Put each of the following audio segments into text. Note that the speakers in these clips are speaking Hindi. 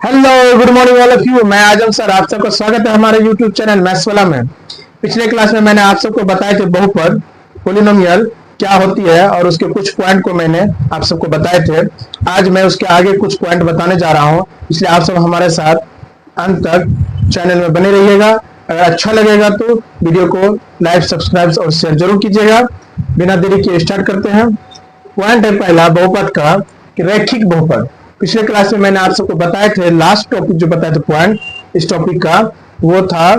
Hello, good morning all of you. मैं आजम सर, आप सबका स्वागत है हमारे यूट्यूब चैनल मैथ्स वाला में। पिछले क्लास में मैंने आप सबको बताए थे बहुपद पोलिनोमियल क्या होती है और उसके कुछ पॉइंट को मैंने आप सबको बताए थे। आज मैं उसके आगे कुछ पॉइंट बताने जा रहा हूं, इसलिए आप सब हमारे साथ अंत तक चैनल में बने रहिएगा। अगर अच्छा लगेगा तो वीडियो को लाइक, सब्सक्राइब और शेयर जरूर कीजिएगा। बिना देरी के स्टार्ट करते हैं। पॉइंट है पहला बहुपद का कि रैखिक बहुपद। पिछले क्लास में मैंने आप सबको बताए थे, लास्ट टॉपिक जो बताए थे पॉइंट इस टॉपिक का, वो था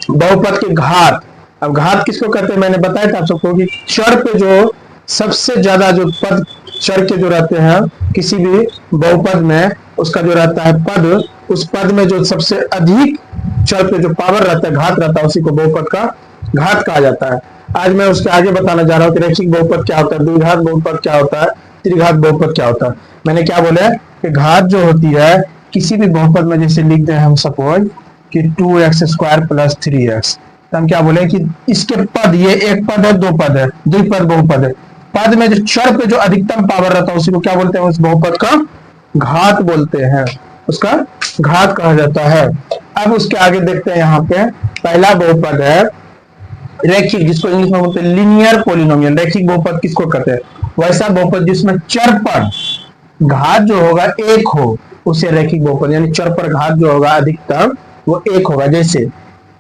बहुपद के घात। अब घात किसको कहते हैं मैंने बताया था आप सबको कि चर पे जो सबसे ज्यादा जो पद चर के जो रहते हैं किसी भी बहुपद में, उसका जो रहता है पद, उस पद में जो सबसे अधिक चर पे जो पावर रहता है, घात रहता है, उसी को बहुपद का घात कहा जाता है। आज मैं उसके आगे बताना जा रहा हूँ कि रैखिक बहुपद क्या होता है, द्विघात बहुपद क्या होता है, त्रिघात बहुपद क्या होता है। मैंने क्या बोला कि घात जो होती है किसी भी बहुपद में, जैसे लिख दें हम सपोज कि 2x² + 3x, तो हम क्या बोले कि इसके पद, ये एक पद है, दो पद है, द्विपद बहुपद है, पद में जो चर पे जो अधिकतम पावर रहता है उसी को क्या बोलते हैं, उस बहुपद का घात बोलते हैं, उसका घात कहा जाता है। अब उसके आगे देखते हैं, यहाँ पे पहला बहुपद है रैखिक, जिसको इंग्लिश में बोलते हैं लीनियर पोलिनोमियल। रैखिक बहुपद किसको कहते हैं, वैसा बहुपद जिसमें चर पर घात जो होगा एक हो, उसे रैखिक बहुपद, यानी चर पर घात जो होगा अधिकतम वो एक होगा। जैसे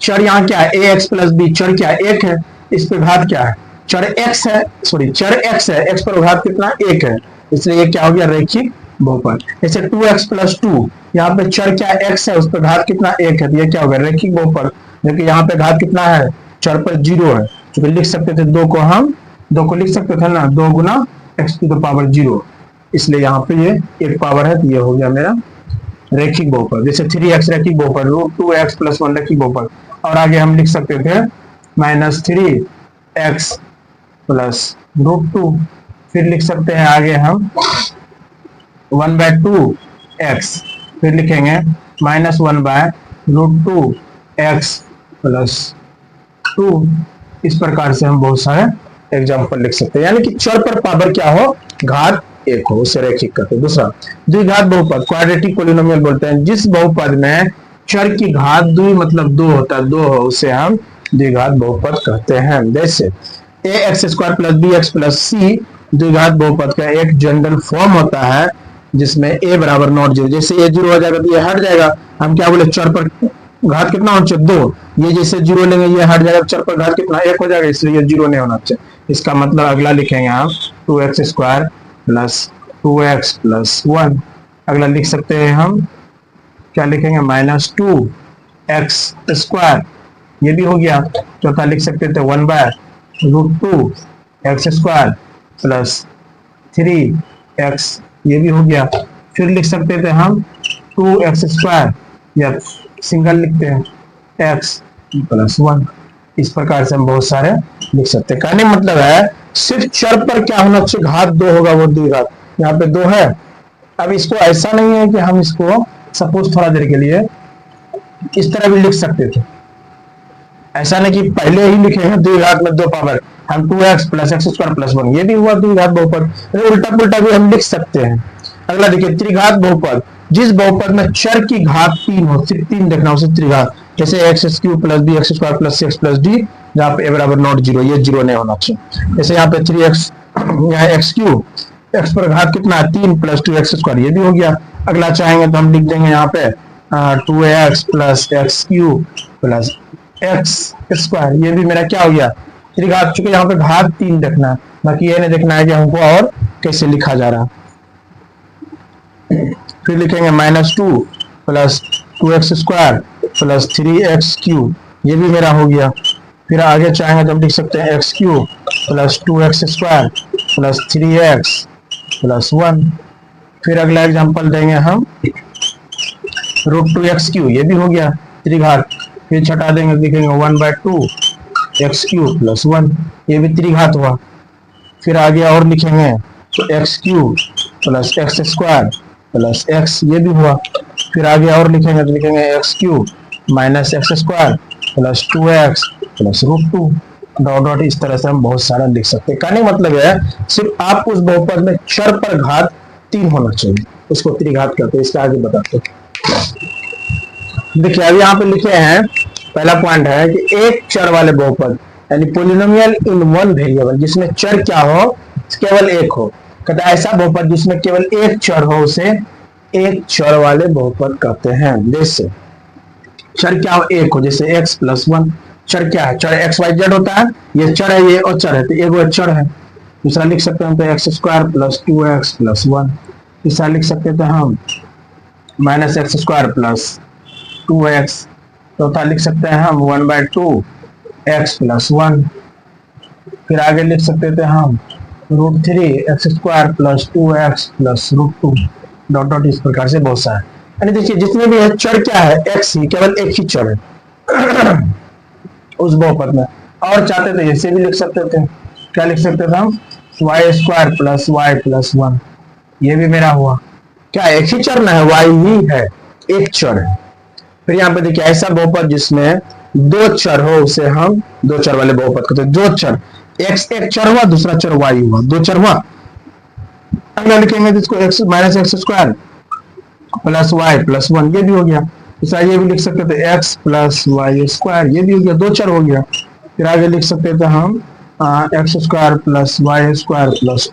चर यहाँ क्या है, ax + b, चर क्या है, एक है, इस पे घात क्या है, चर x है, सॉरी चर x है, x पर घात कितना, एक है, इसलिए ये क्या हो गया, रैखिक बहुपद। जैसे 2x + 2, यहाँ पे चर क्या x है, उस पर घात कितना, एक है, तो ये क्या हो गया, रैखिक बहुपद। क्योंकि यहाँ पे घात कितना है, चर पर 0 है, क्योंकि लिख सकते थे दो को लिख सकते थे ना, 2 × x⁻⁴, इसलिए यहाँ पे ये एक पावर है, तो ये हो गया मेरा रैखिक बहुपद। जैसे 3x रैखिक बहुपद, √2x + 1 रैखिक बहुपद। और आगे हम लिख सकते थे -3x + √2, फिर लिख सकते हैं आगे हम 1/2x, फिर लिखेंगे -1/√2x + 2। इस प्रकार से हम बहुत सारे एग्जाम्पल लिख सकते हैं, यानी कि चर पर पावर क्या हो, घात एक हो, उसे रैखिक कहते हैं। दूसरा द्विघात बहुपद, क्वाड्रेटिक पोलिनोमियल बोलते हैं। जिस बहुपद में चर की घात द्वि मतलब दो होता है, दो हो, उसे हम द्विघात बहुपद कहते हैं। जैसे ax² + bx + c द्विघात बहुपद का एक जनरल फॉर्म होता है, जिसमें a = नॉट 0। जैसे ये 0 हो जाएगा तो ये हट जाएगा, हम क्या बोले, चर पर घात कितना होना चाहिए, 2। ये जैसे 0 लेंगे ये हट जाएगा, चर पर घात कितना, 1 हो जाएगा, इसलिए ये 0 नहीं होना चाहिए। इसका मतलब अगला लिखेंगे हम 2x² + 2x + 1। अगला लिख सकते हैं हम, क्या लिखेंगे, -2x², ये भी हो गया। चौथा लिख सकते थे 1/√2x² + 3x, ये भी हो गया। फिर लिख सकते थे हम 2x², या सिंगल लिखते हैं x + 1। इस प्रकार से हम बहुत सारे लिख सकते हैं। कहने मतलब है सिर्फ चर पर क्या होना चाहिए, घात 2 होगा, वो द्विघात। यहाँ पे 2 है। अब इसको ऐसा नहीं है कि हम इसको सपोज थोड़ा देर के लिए इस तरह भी लिख सकते थे, ऐसा नहीं कि पहले ही लिखे हैं द्विघात में 2 पावर, हम 2x + x² + 1, ये भी हुआ द्विघात बहुपद। उल्टा पुल्टा भी हम लिख सकते हैं। अगला देखिए त्रिघात बहुपद, जिस बहुपद में चर की घात 3 हो, सिर्फ 3 देखना, उसे त्रिघात। जैसे x³ + bx² + cx + d, जहाँ पे a = नॉट 0, ये 0 नहीं होना चाहिए। जैसे यहाँ पे 3x, यहाँ x³ x पर घात कितना है, 3 + 2x², ये भी हो गया। अगला चाहेंगे तो हम लिख देंगे यहाँ पे 2x + x³ + x², ये भी मेरा क्या हो गया, त्रिघात। चूंकि यहाँ पे घात 3 देखना है, बाकी ये नहीं देखना है कि हमको और कैसे लिखा जा रहा। फिर लिखेंगे -2 + 2x² + 3x³, ये भी मेरा हो गया। फिर आगे चाहेंगे तो हम लिख सकते हैं x³ + 2x² + 3x + 1। फिर अगला एग्जांपल देंगे हम √2x³, ये भी हो गया त्रिघात। फिर छटा देंगे, लिखेंगे 1/2x³ + 1, ये भी त्रिघात हुआ। फिर आगे और लिखेंगे तो x³ + x² + x, ये भी हुआ। फिर आगे और लिखेंगे तो लिखेंगे x³ - x² + 2x + √2, dot dot इस तरह से हम बहुत सारा लिख सकते हैं। कहने का मतलब है सिर्फ आप उस बहुपद में चर पर घात 3 होना चाहिए, उसको त्रिघात कहते हैं। इसका आगे बताते हैं। देखिए अभी यहाँ पे लिखे हैं, पहला पॉइंट है कि एक चर वाले बहुपद यानी पोलिनोमियल इन वन वेरिएबल, जिसमें चर क्या हो, केवल एक हो। कहता है ऐसा बहुपद जिसमें केवल एक चर हो उसे एक चर वाले बहुपद कहते हैं। जैसे चर क्या हो, एक हो, जैसे x प्लस 1। चर क्या है, चर एक्स वाई जेड होता है, ये चर है, ये और चर है, तो एक चर है। दूसरा लिख सकते हैं तो x square plus 2x plus 1। तीसरा लिख सकते थे हम minus x square plus 2x। चौथा लिख सकते हैं हम 1/2 x प्लस 1। फिर आगे लिख सकते थे हम √3 x square plus 2x plus √2 dot dot इस प्रकार से बहुत सारे। यानी देखिए जितने भी है चर क्या है, x ही, केवल एक ही चर है उस बहुपद में। और चाहते थे ऐसे भी लिख सकते थे, क्या लिख सकते थे हम, y square plus y plus 1। ये भी मेरा हुआ, क्या एक ही चर ना है, वाई ही है, एक चर है। फिर यहाँ पे देखिए ऐसा बहुपद जिसमें दो चर हो उसे हम दो चर वाले बहुपद कहते हैं। दो चर, x एक चर हुआ, दूसरा चर y हुआ, दो चर हुआ। अगला लिखेंगे जिसको x minus x square plus y plus 1, ये भी हो गया। दूसरा ये भी लिख सकते थे x प्लस वाई स्क्वायर, ये भी हो गया, दो चर हो गया। फिर आगे लिख सकते थे हम x square plus y square plus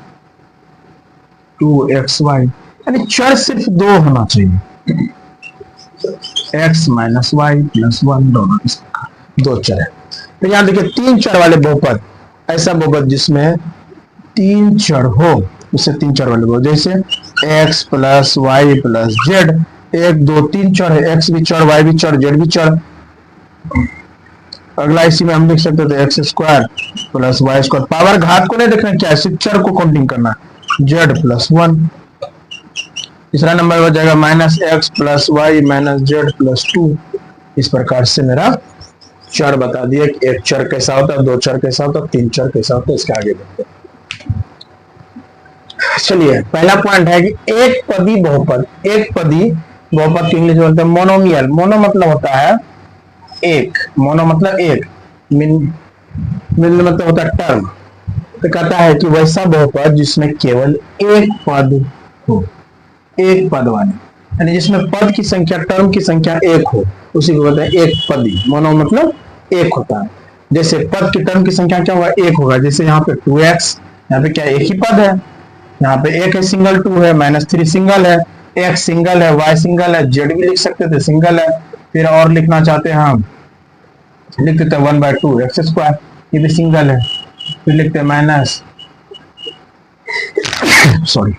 2xy, यानी चर सिर्फ दो होना चाहिए, x माइनस वाई प्लस 1 दोनों दो चर है। तो यहाँ देखिए तीन चर वाले बहुपद, ऐसा बहुपद जिसमें तीन चर हो उसे तीन चर वाले बहुपद, जैसे x प्लस वाई प्लस जेड, 1 2 3 चर है, x भी चर, y भी चर, z भी चर। अगला इसी में हम लिख सकते थे x square plus y square, power घात को नहीं देखना, क्या सिर्फ चर को काउंटिंग करना, z प्लस 1। तीसरा नंबर हो जाएगा minus x plus y minus z plus 2। इस प्रकार से मेरा चर बता दिया कि एक चर कैसा होता है, दो चर कैसा होता है, तीन चर कैसा होता है। इसके आगे बढ़ते हैं। चलिए पहला पॉइंट है कि एक पदी बहुपद, एक पदी बहुपद की इंग्लिश में बोलते हैं मोनोमियल। मोनो मतलब होता है एक, मोनो मतलब एक, मिल मतलब होता है टर्म। तो कहता है कि वैसा बहुपद जिसमें केवल एक पद हो, एक पद वाले, यानी जिसमें पद की संख्या, टर्म की संख्या एक हो, उसी को बोलते हैं एक पदी। मोनो मतलब एक होता है। जैसे पद की टर्म की संख्या क्या होगा, एक होगा। जैसे यहाँ पे 2x, यहाँ पे क्या एक ही पद है, यहाँ पे एक है सिंगल, 2 है, -3 सिंगल है, x सिंगल है, y सिंगल है, z भी लिख सकते थे सिंगल है। फिर और लिखना चाहते हैं हम, लिख देते हैं 1/2 एक्स स्क्वायर, ये भी सिंगल है। फिर लिखते हैं माइनस सॉरी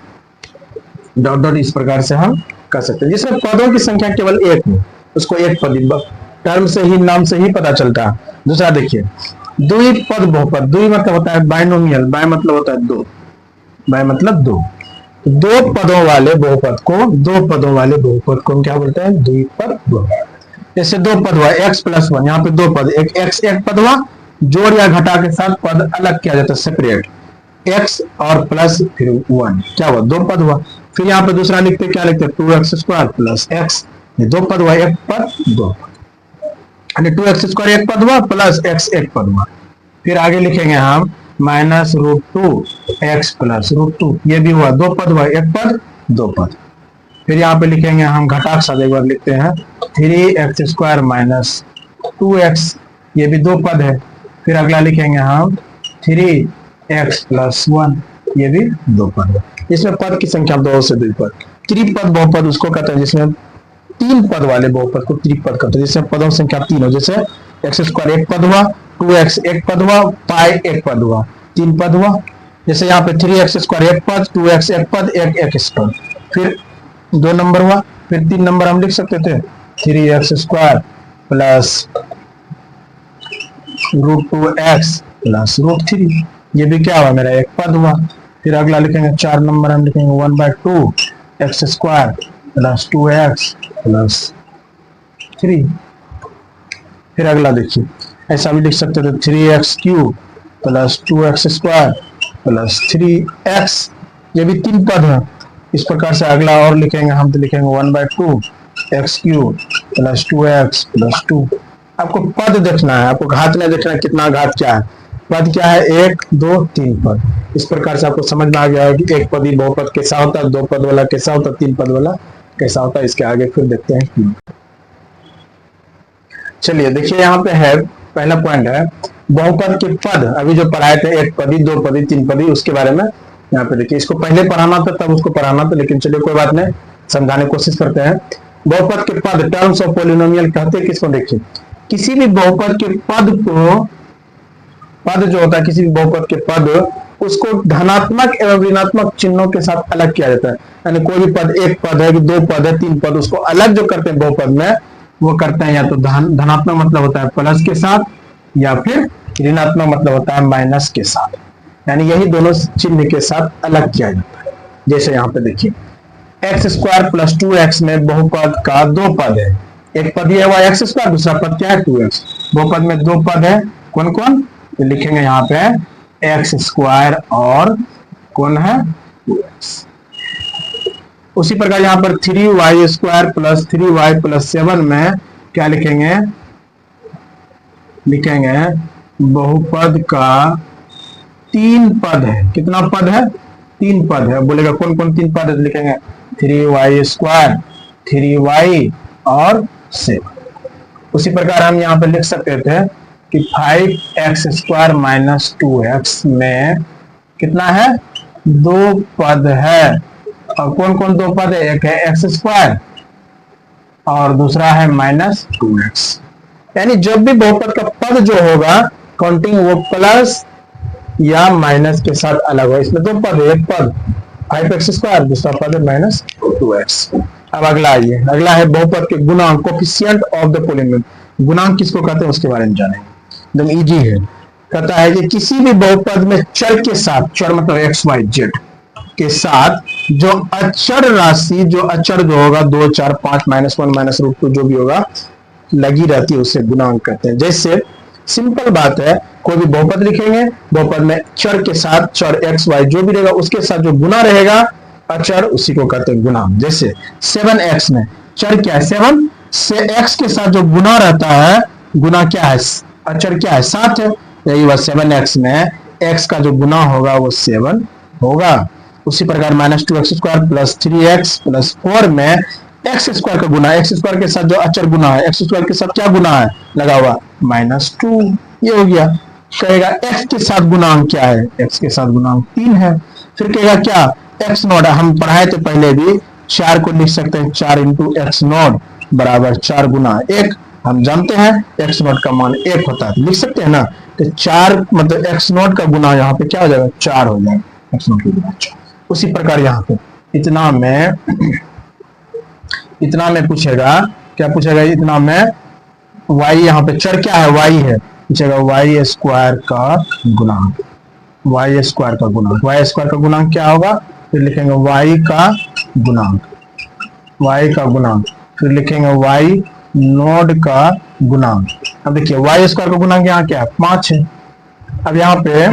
डॉट डॉट, इस प्रकार से हम कर सकते हैं। जिसमें पदों की संख्या केवल एक हो उसको एक पदी, टर्म से ही, नाम से ही पता चलता है। दूसरा देखिए द्विपद बहुपद, द्वि मतलब होता है बाइनोमियल, बाय मतलब होता है दो, बाय मतलब दो। दो पदों वाले बहुपद को, दो पदों वाले बहुपद को हम क्या बोलते हैं, द्विपद बहुपद। जैसे दो पद हुआ x प्लस 1, यहाँ पे दो पद, एक x एक पद हुआ, जोड़ या घटा के साथ पद अलग किया जाता है, सेपरेट, x और प्लस फिर 1, क्या हुआ, दो पद हुआ। फिर यहाँ पे दूसरा लिखते क्या लिखते हैं, 2x स्क्वायर प्लस x, ये दो पद हुआ, एक पद दो पद, यानी 2x स्क्वायर एक पद हुआ प्लस x एक पद हुआ। फिर आगे लिखेंगे हम माइनस √2x प्लस √2, ये भी हुआ, दो पद हुआ, एक पद दो पद। फिर यहाँ पे लिखेंगे हम घटा के साथ एक बार लिखते हैं 3x स्क्वायर माइनस 2x, ये भी दो पद है। फिर अगला लिखेंगे हम 3x प्लस 1, ये भी दो पद है। इसमें पद की संख्या दो से द्विपद। त्रिपद बहुपद उसको कहते हैं जिसमें तीन पद वाले बहुपद को त्रिपद कहते हैं, जिसमें पदों की संख्या तीन हो। जैसे एक्स स्क्वायर एक पद हुआ, 2x एक पद हुआ, पाई एक पद हुआ, तीन पद हुआ। जैसे यहाँ पे 3x स्क्वायर एक पद, 2x एक पद, एक पद, फिर दो नंबर हुआ। फिर तीन नंबर हम लिख सकते थे 3x square plus √2x plus √3, ये भी क्या हुआ, मेरा एक पद हुआ। फिर अगला लिखेंगे चार नंबर हम लिखेंगे 1/2 x square plus 2x plus 3। फिर अगला देखिए ऐसा भी लिख सकते थे 3x cube plus 2x square plus 3x, ये भी तीन पद है। इस प्रकार से अगला और लिखेंगे हम, तो लिखेंगे 1/2 x cube plus 2x plus 2। आपको पद देखना है, आपको घात नहीं देखना है, कितना घात क्या है। पद क्या है, 1 2 3 पद। इस प्रकार से आपको समझ में आ गया है कि एक पदी बहुपद कैसा होता है, 2 पद वाला कैसा होता है, 3 पद वाला कैसा होता है। इसके आगे फिर देखते हैं। चलिए देखिए यहाँ पे है, पहला पॉइंट है बहुपद के पद। अभी जो पढ़ाए थे 1 पदी 2 पदी 3 पदी, उसके बारे में यहाँ पे देखिए। इसको पहले पढ़ाना था तब उसको पढ़ाना था, लेकिन चलिए कोई बात नहीं, समझाने की कोशिश करते हैं। बहुपद के पद, टर्म्स ऑफ पॉलिनोमियल कहते हैं किसको, देखिए किसी भी बहुपद के पद को, पद जो होता है किसी भी बहुपद के पद, उसको धनात्मक एवं ऋणात्मक चिन्हों के साथ अलग किया जाता है। यानी कोई भी पद, 1 पद है कि 2 पद है 3 पद, उसको अलग जो करते हैं बहुपद में, वो करते हैं या तो धनात्मक मतलब होता है प्लस के साथ, या फिर ऋणात्मक मतलब होता है माइनस के साथ। यानी यही दोनों चिन्ह के साथ अलग किया जाता है। जैसे यहाँ पे देखिए x² + 2x में बहुपद का 2 पद है। एक पद ये हुआ x², दूसरा पद क्या है 2x। बहुपद में 2 पद है, कौन कौन, तो लिखेंगे यहाँ पे x² और कौन है 2x। उसी प्रकार यहाँ पर 3y² + 3y + 7 में क्या लिखेंगे, लिखेंगे बहुपद का 3 पद है। कितना पद है, 3 पद है। बोलेगा कौन कौन 3 पद है, तो लिखेंगे 3y², 3y और 7। उसी प्रकार हम यहाँ पे लिख सकते थे कि 5x² - 2x में कितना है, 2 पद है। और कौन कौन 2 पद है, एक है x² और दूसरा है -2x। यानी जब भी बहुपद का पद जो होगा काउंटिंग, वो प्लस या माइनस के साथ अलग हो। इसमें 2 पद है, एक पद 5x², दूसरा पद है -2x। अब अगला आइए, अगला है बहुपद के गुणांक, कोफिशिएंट ऑफ द पॉलिनोमियल। गुणांक किसको कहते हैं उसके बारे में जानेंगे, एकदम इजी है। कहता है कि किसी भी बहुपद में चर के साथ, चर मतलब x y z के साथ जो अचर राशि, जो अचर जो होगा 2 4 5 -1 -√2 जो भी होगा लगी रहती है, उसे गुणांक कहते हैं। जैसे सिंपल बात है, कोई भी बहुपद लिखेंगे, बहुपद में चर के साथ, चर x y जो भी रहेगा उसके साथ जो गुना रहेगा अचर, उसी को कहते हैं गुणांक। जैसे 7x में चर क्या है 7, से x के साथ जो गुना रहता है, गुना क्या है, अचर क्या है 7 है। यही बात 7x में x का जो गुना होगा वो 7 होगा। उसी प्रकार -2x² + 3x + 4 में x² का गुना, x² के साथ जो अचर गुना है, x² के साथ क्या गुना है लगा हुआ, -2, ये हो गया। कहेगा x के साथ गुणांक क्या है, x के साथ गुणांक 3 है। फिर कहेगा क्या, x0, हम पढ़ाए थे पहले भी, 4 को लिख सकते हैं 4 × x0 = 4 गुना 1। हम जानते हैं x0 का मान 1 होता है, लिख सकते हैं ना। तो 4 मतलब x0 का गुना यहाँ पे क्या हो जाएगा, 4 हो जाएगा, x0 का गुना 4। उसी प्रकार यहाँ पे इतना में पूछेगा, क्या पूछेगा, इतना में y, यहाँ पे चर क्या है y है, पूछेगा y² का गुणांक, y² का गुणांक, y² का गुणांक क्या होगा, फिर लिखेंगे y का गुणांक, y का गुणांक, फिर लिखेंगे y0 का गुणांक। अब देखिए y² का गुणांक यहाँ क्या है 5 है। अब यहाँ पे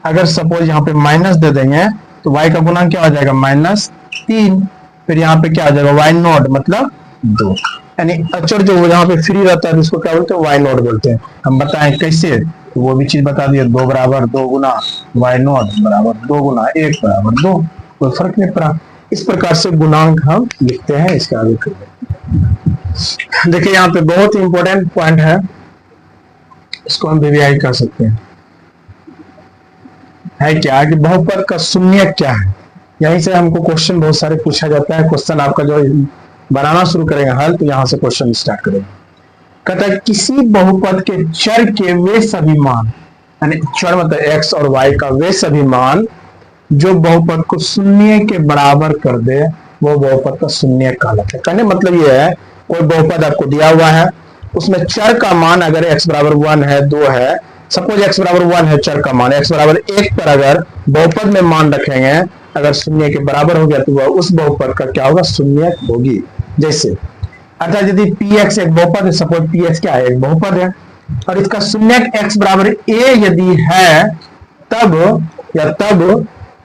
अगर सपोज यहाँ पे माइनस दे देंगे तो y का गुणांक क्या हो जाएगा -3। फिर यहाँ पे क्या आ जाएगा y0 मतलब 2। यानी अचर जो यहाँ पे फ्री रहता है इसको क्या बोलते हैं, y0 बोलते हैं। हम बताएं कैसे, तो वो भी चीज बता दिए, 2 = 2 गुना y0 = 2 गुना 1 = 2, कोई फर्क नहीं पड़ा। इस प्रकार से गुणांक हम लिखते हैं। इसके आगे देखिए यहाँ पे बहुत ही इंपॉर्टेंट पॉइंट है, इसको हम वीवीआई कर सकते हैं। है क्या कि बहुपद का शून्यक क्या है, यहीं से हमको क्वेश्चन बहुत सारे पूछा जाता है। क्वेश्चन आपका जो बनाना शुरू करेंगे हल, तो यहाँ से क्वेश्चन स्टार्ट करेंगे। कहता है किसी बहुपद के चर के वे सभी मान, यानी चर मतलब x और y का वे सभी मान जो बहुपद को शून्य के बराबर कर दे, वो बहुपद का शून्यक कहलाता है। कहने मतलब ये है, कोई बहुपद आपको दिया हुआ है, उसमें चर का मान अगर x = 1 है 2 है, सपोज x = 1 है चर का मान, x = 1 पर अगर बहुपद में मान रखेंगे, अगर शून्य के बराबर हो गया तो वह उस बहुपद का क्या होगा, शून्यक होगी। जैसे अर्थात यदि px एक बहुपद है, सपोज px क्या है, एक बहुपद है, और इसका शून्यक x = a यदि है, तब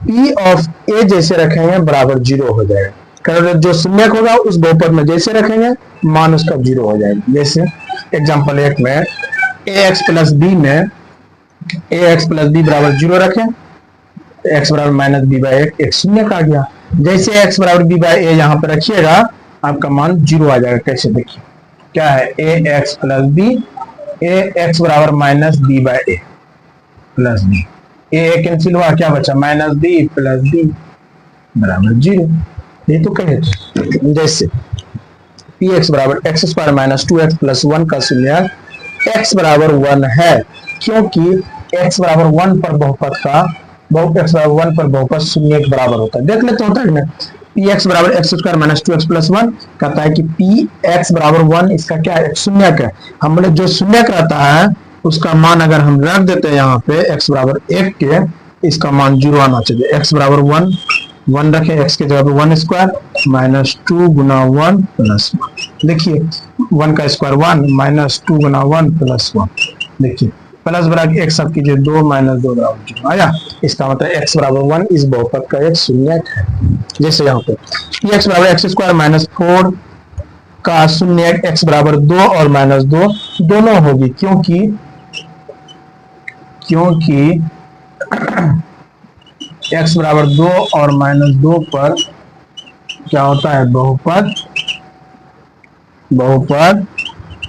p of a जैसे रखेंगे बराबर 0 हो जाएगा। जो शून्यक होगा उस बहुपद में जैसे रखेंगे मान उसका 0 हो जाएगा। जैसे एग्जांपल 1 में ax + b में ए एक्स प्लस बी बराबर 0 रखें, एक्स बराबर माइनस बी बाई एक शून्य का आ गया। जैसे एक्स बराबर बी बाई ए यहाँ पे रखिएगा आपका मान 0 आ जाएगा। कैसे देखिए, क्या है a x plus b, a x बराबर minus b by a plus b, a cancel हुआ, क्या बचा माइनस बी प्लस बी बराबर 0। ये तो कहे थे। जैसे पी एक्स बराबर x square minus 2x plus 1 का शून्य x बराबर 1 है, क्योंकि x बराबर 1 पर बहुपद का x बराबर 1 पर बहुपद शून्य के बराबर होता है। देख लेते होता है ना, पी एक्स बराबर x square minus 2x plus 1 कहता है कि पी एक्स बराबर 1 इसका क्या है, शून्य का। हम बोले जो शून्य रहता है उसका मान अगर हम रख देते हैं यहाँ पे x बराबर 1 के, इसका मान 0 आना चाहिए। x बराबर 1 रखें, x के जगह पे 1 स्क्वायर माइनस 2 गुना 1 प्लस 1। देखिए 1 का स्क्वायर 1 माइनस 2 गुना 1 प्लस 1। देखिए प्लस बराबर एक सब कीजिए 2 माइनस 2 बराबर 0 आया। इसका मतलब x बराबर 1 इस बहुपद का एक शून्य है। जैसे यहाँ पे x बराबर एक्स स्क्वायर माइनस 4 का शून्य x बराबर 2 और माइनस 2 दोनों होगी, क्योंकि x बराबर 2 और माइनस 2 पर क्या होता है, बहुपद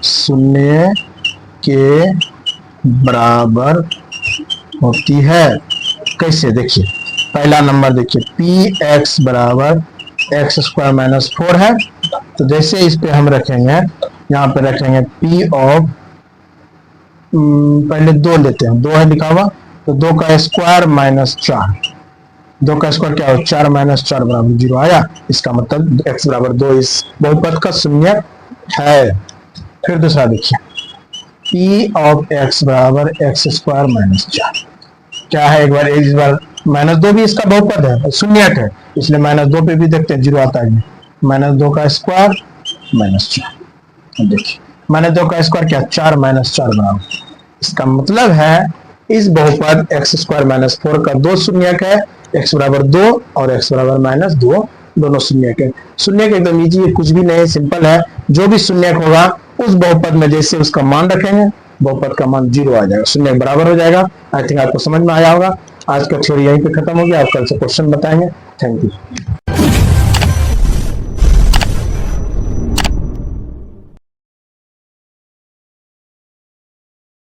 शून्य के बराबर होती है। कैसे देखिए, पहला नंबर देखिए पी एक्स बराबर एक्स स्क्वायर माइनस 4 है, तो जैसे इस पे हम रखेंगे, यहाँ पे रखेंगे पी ऑफ, पहले 2 लेते हैं, 2 है लिखा हुआ, तो 2 का स्क्वायर माइनस 4, 2 का स्क्वायर क्या हो 4 माइनस 4 बराबर 0 आया। इसका मतलब x बराबर 2 इस बहुपद का शून्य है। फिर दूसरा देखिए पी ऑफ x बराबर एक्स स्क्वायर माइनस 4 क्या है, एक बार माइनस 2 भी इसका बहुपद है, शून्य है, इसलिए माइनस 2 पे भी देखते हैं 0 आता है। माइनस 2 का स्क्वायर माइनस 4, देखिए माइनस 2 का स्क्वायर क्या 4 माइनस 4 बराबर, इसका मतलब है इस बहुपद एक्स स्क्वायर माइनस 4 का 2 शून्यक है, x बराबर 2 और x बराबर माइनस 2 दोनों शून्यक है। शून्यक एकदम इजी, कुछ भी नहीं, सिंपल है। जो भी शून्यक होगा उस बहुपद में जैसे उसका मान रखेंगे, बहुपद का मान 0 आ जाएगा, शून्य बराबर हो जाएगा। आई थिंक आपको समझ में आया होगा। आज का थ्योरी यहीं पे खत्म हो गया। आप कल से क्वेश्चन बताएंगे। Thank you.